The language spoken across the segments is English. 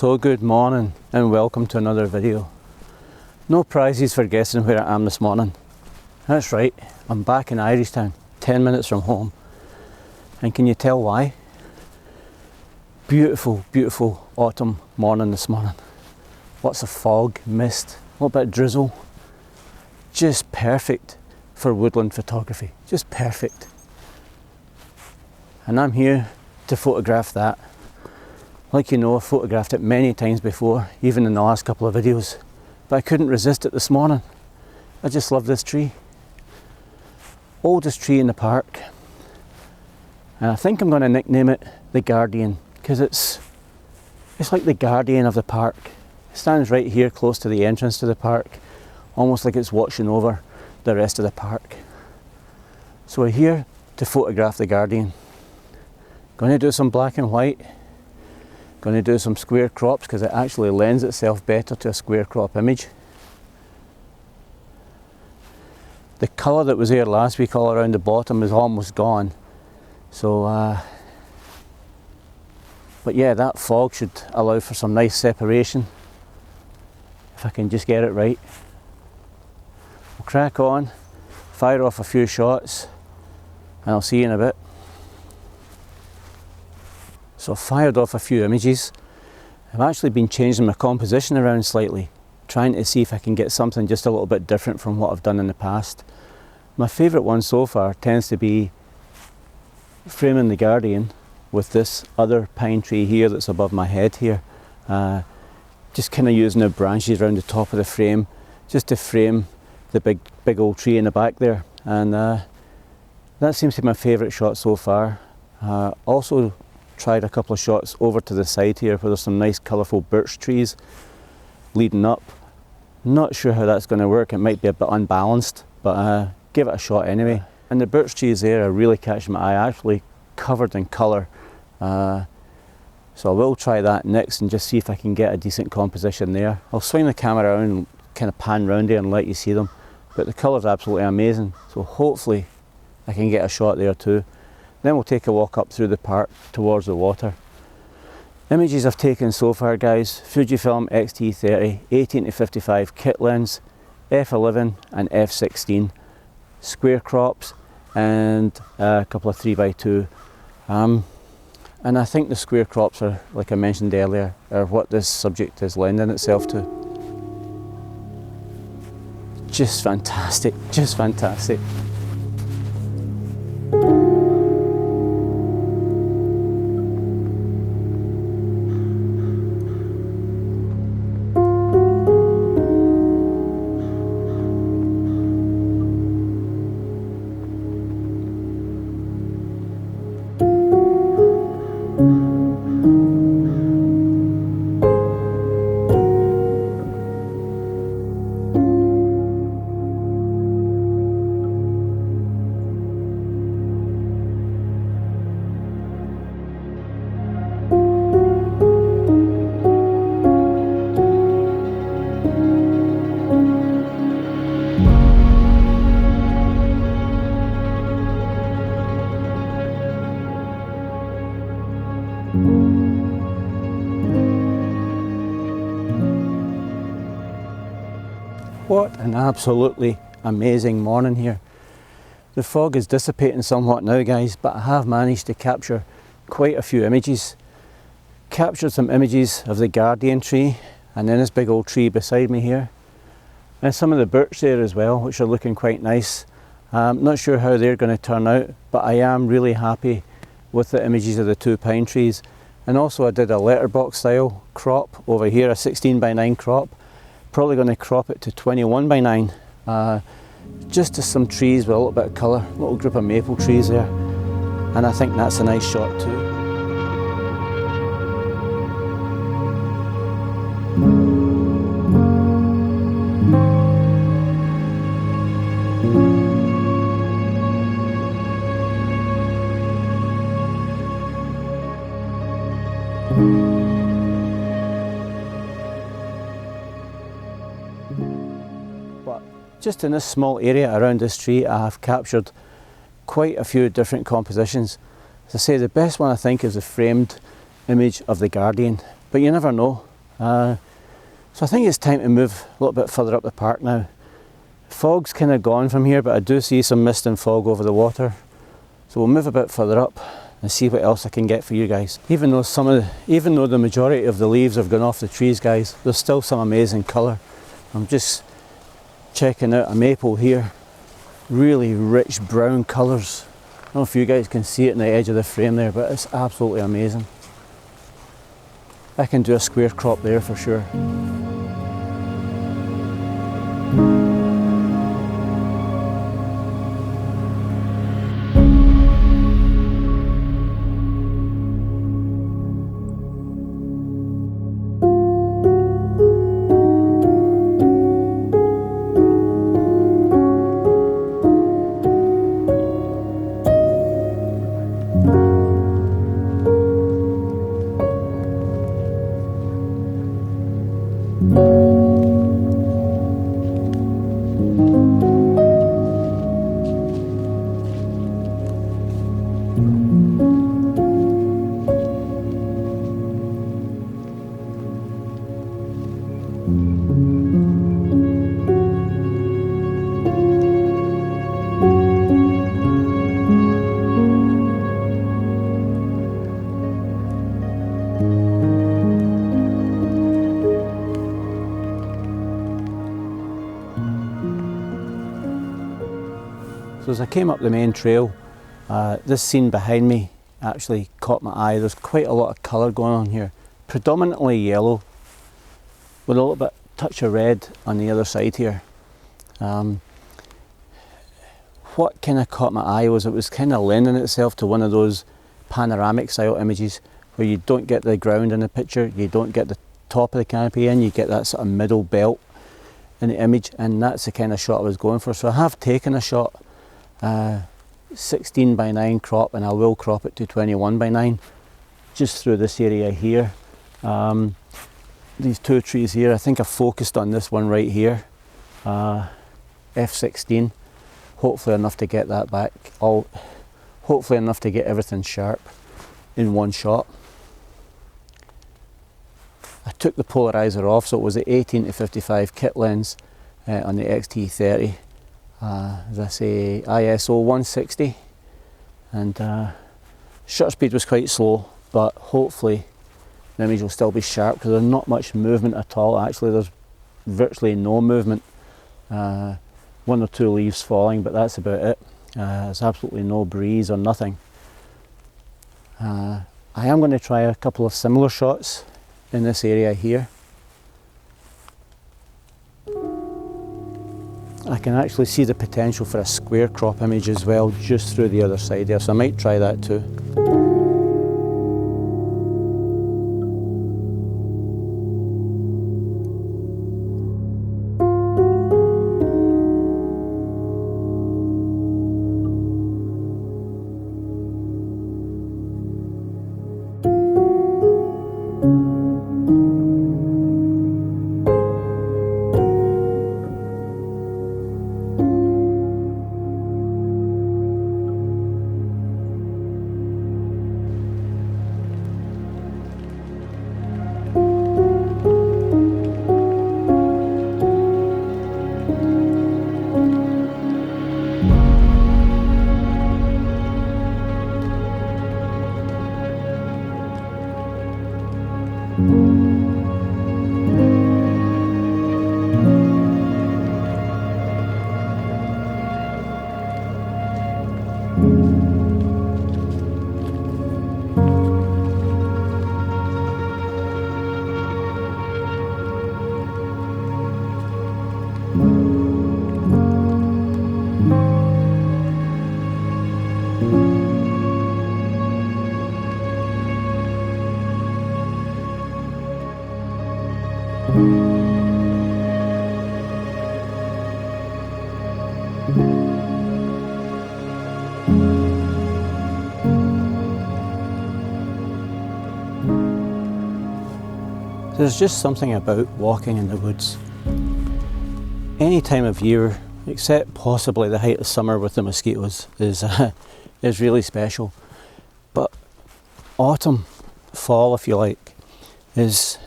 So good morning and welcome to another video. No prizes for guessing where I am this morning. That's right, I'm back in Irishtown, 10 minutes from home. And can you tell why? Beautiful, beautiful autumn morning this morning. Lots of fog, mist, a little bit of drizzle. Just perfect for woodland photography, just perfect. And I'm here to photograph that. Like you know, I've photographed it many times before, even in the last couple of videos, but I couldn't resist it this morning. I just love this tree. Oldest tree in the park. And I think I'm going to nickname it the Guardian, because it's like the guardian of the park. It stands right here close to the entrance to the park, almost like it's watching over the rest of the park. So we're here to photograph the Guardian. Going to do some black and white. Going to do some square crops because it actually lends itself better to a square crop image. The colour that was there last week all around the bottom is almost gone. So, but yeah, that fog should allow for some nice separation. If I can just get it right. We'll crack on, fire off a few shots, and I'll see you in a bit. So I've fired off a few images. I've actually been changing my composition around slightly, trying to see if I can get something just a little bit different from what I've done in the past. My favourite one so far tends to be framing the Guardian with this other pine tree here that's above my head here. Just kind of using the branches around the top of the frame just to frame the big old tree in the back there. And that seems to be my favourite shot so far. Also tried a couple of shots over to the side here where there's some nice colourful birch trees leading up. Not sure how that's going to work, it might be a bit unbalanced, but give it a shot anyway. And the birch trees there are really catching my eye, actually covered in colour. So I will try that next and just see if I can get a decent composition there. I'll swing the camera around and kind of pan round there and let you see them. But the colour's absolutely amazing, so hopefully I can get a shot there too. Then we'll take a walk up through the park towards the water. Images I've taken so far, guys: Fujifilm X-T30 18-55 kit lens, f11 and f16, square crops and a couple of 3x2. And I think the square crops are, like I mentioned earlier, are what this subject is lending itself to. Just fantastic, just fantastic. What an absolutely amazing morning here. The fog is dissipating somewhat now, guys, but I have managed to capture quite a few images. Captured some images of the Guardian tree and then this big old tree beside me here. And some of the birch there as well, which are looking quite nice. Not sure how they're going to turn out, but I am really happy with the images of the two pine trees. And also I did a letterbox style crop over here, a 16:9 crop. Probably going to crop it to 21:9, just to some trees with a little bit of colour, a little group of maple trees there, and I think that's a nice shot too. But just in this small area around this tree, I have captured quite a few different compositions. As I say, the best one I think is the framed image of the Guardian, but you never know. So I think it's time to move a little bit further up the park now. Fog's kind of gone from here, but I do see some mist and fog over the water. So we'll move a bit further up and see what else I can get for you guys. Even though the majority of the leaves have gone off the trees, guys, there's still some amazing colour. I'm just checking out a maple here. Really rich brown colours. I don't know if you guys can see it in the edge of the frame there, but it's absolutely amazing. I can do a square crop there for sure. So as I came up the main trail, this scene behind me actually caught my eye. There's quite a lot of colour going on here, predominantly yellow with a little bit touch of red on the other side here. What kind of caught my eye was it was kind of lending itself to one of those panoramic style images where you don't get the ground in the picture, you don't get the top of the canopy in, you get that sort of middle belt in the image, and that's the kind of shot I was going for. So I have taken a shot 16 by 9 crop, and I will crop it to 21 by 9 just through this area here. These two trees here, I think I focused on this one right here, f16, hopefully enough to get that back, hopefully enough to get everything sharp in one shot. I took the polarizer off, so it was the 18-55 kit lens on the XT30. As I say, ISO 160, and shutter speed was quite slow, but hopefully the image will still be sharp because there's not much movement at all. Actually, there's virtually no movement. One or two leaves falling, but that's about it. There's absolutely no breeze or nothing. I am going to try a couple of similar shots in this area here. I can actually see the potential for a square crop image as well, just through the other side there, so I might try that too. There's just something about walking in the woods. Any time of year, except possibly the height of summer with the mosquitoes, is really special. But autumn, fall if you like, is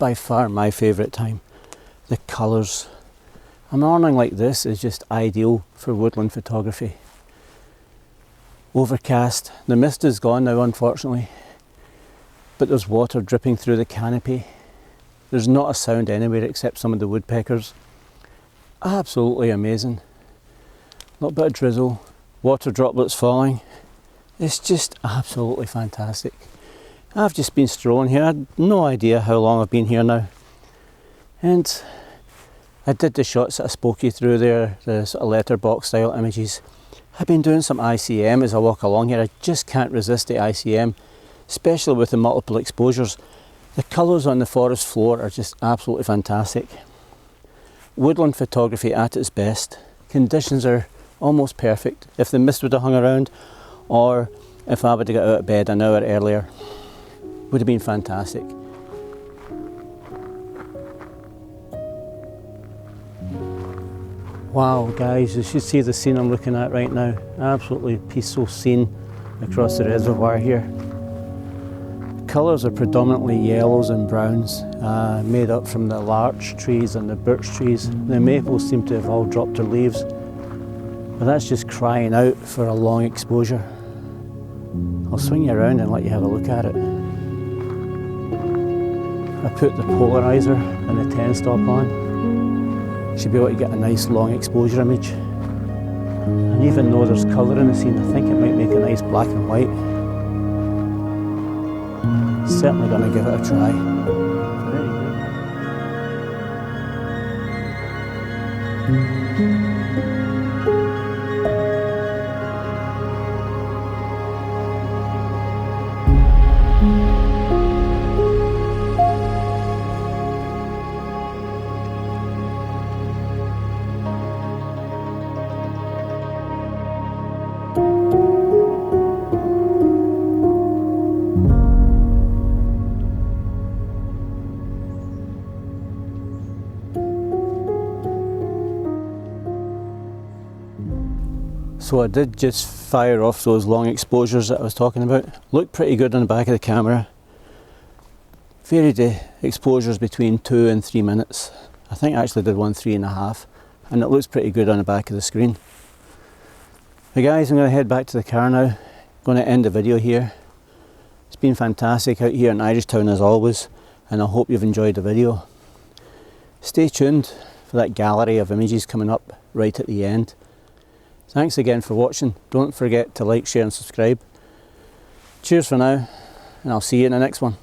by far my favourite time. The colours. A morning like this is just ideal for woodland photography. Overcast. The mist is gone now, unfortunately, but there's water dripping through the canopy. There's not a sound anywhere except some of the woodpeckers. Absolutely amazing. A little bit of drizzle, water droplets falling. It's just absolutely fantastic. I've just been strolling here. I had no idea how long I've been here now. And I did the shots that I spoke you through there, the sort of letterbox style images. I've been doing some ICM as I walk along here. I just can't resist the ICM, especially with the multiple exposures. The colours on the forest floor are just absolutely fantastic. Woodland photography at its best. Conditions are almost perfect. If the mist would have hung around, or if I would have got out of bed an hour earlier, would have been fantastic. Wow guys, you should see the scene I'm looking at right now. Absolutely peaceful scene across the reservoir here. Colours are predominantly yellows and browns, made up from the larch trees and the birch trees. The maples seem to have all dropped their leaves, but that's just crying out for a long exposure. I'll swing you around and let you have a look at it. I put the polarizer and the 10 stop on. Should be able to get a nice long exposure image. And even though there's colour in the scene, I think it might make a nice black and white. Certainly going to give it a try. So I did just fire off those long exposures that I was talking about. Looked pretty good on the back of the camera. Varied the exposures between 2 and 3 minutes. I think I actually did one 3.5, and it looks pretty good on the back of the screen. Hey guys, I'm going to head back to the car now. Going to end the video here. It's been fantastic out here in Irishtown as always, and I hope you've enjoyed the video. Stay tuned for that gallery of images coming up right at the end. Thanks again for watching. Don't forget to like, share and subscribe. Cheers for now, and I'll see you in the next one.